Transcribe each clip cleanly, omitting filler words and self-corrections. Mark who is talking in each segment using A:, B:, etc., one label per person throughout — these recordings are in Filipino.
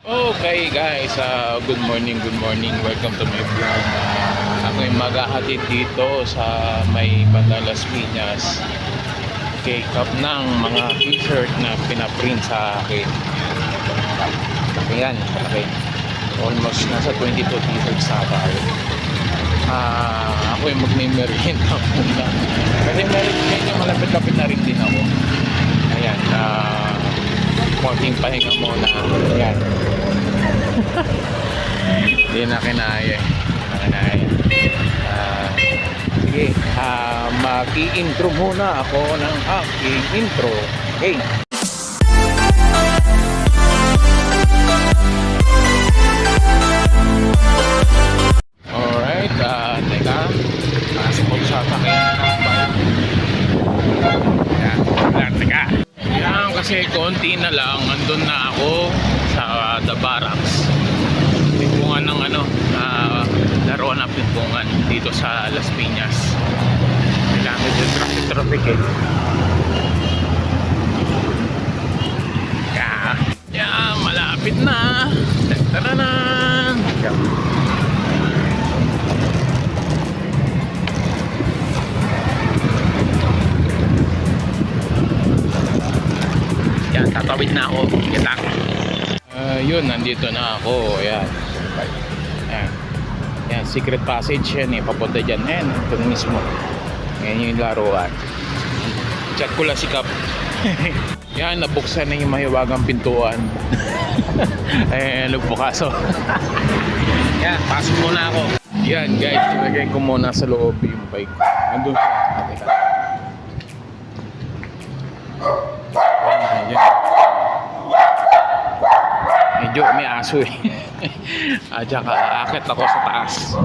A: Okay guys, good morning, welcome to my vlog. Ako'y maghahatid dito sa may Banda Las Piñas kay Kap ng mga t-shirt na pinaprint sa akin. Ayan, okay. Almost nasa 22 t-shirts sa tayo. Ako'y magme-merienda muna kasi medyo malapit-lapit na rin din ako. Ayan, konting pahinga muna. Ayan. Hindi na kinaya. Sige, mag-i-intro muna ako ng aking intro. Okay. Alright, teka. Pasok ko sa takin. Yan, teka. Yan, kasi konti na lang. Andun na ako sa The Barracks. Pimpungan ng laruan ng pimpungan dito sa Las Piñas. Kailangan yung traffic eh. Yeah, malapit na. Taranan. Yan, tatawid na ako. Kita. Yun, nandito na ako. Ayan. Ayan. Ayan, secret passage yan eh. Papunta dyan. Ayan, ito mismo. Ayan yung laruan. Chat ko lang si Kap. Yan, nabuksan na yung mahiwagang pintuan. Ayan, nagbukaso. Yan, pasok muna ako. Yan guys, ilagay ko muna sa loob yung bike. Nandun siya. Medyo may aso eh. At saka aakit ako sa taas.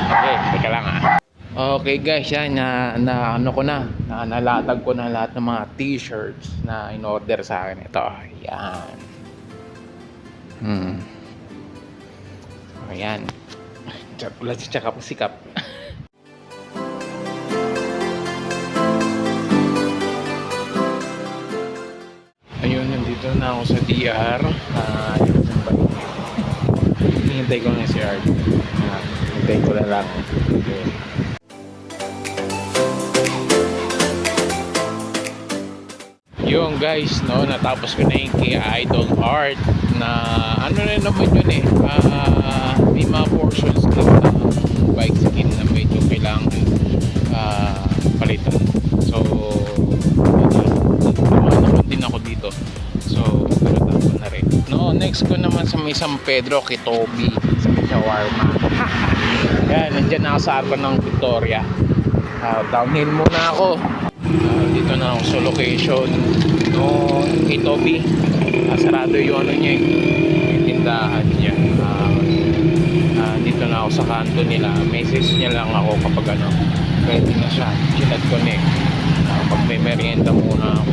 A: Okay, teka lang Okay guys, yan nalatag ko na lahat ng mga t-shirts na in-order sa akin. Ito, yan. Ayan. Tsaka pa sikap. Ayun, nandito na ako sa DR. Hintay ko na si Art. Hintay ko na lang. Okay. Yung guys, natapos ko na yung kay Idol Art na ano na naman yun eh. May mga portions lang na bike skin na medyo kailangan palitan. So, naman din ako dito. So, palitan ko na rin. Next ko naman sa may San Pedro kay Toby sa may shawarma. Yan, nandyan na ako sa Arco ng Victoria. Downhill muna ako. Dito na ako sa location kay Toby. Sarado yung niya yung tindahan niya. Dito na ako sa kanto nila. Message niya lang ako kapag ready na siya. Chinat connect. Pag may merienda muna ako.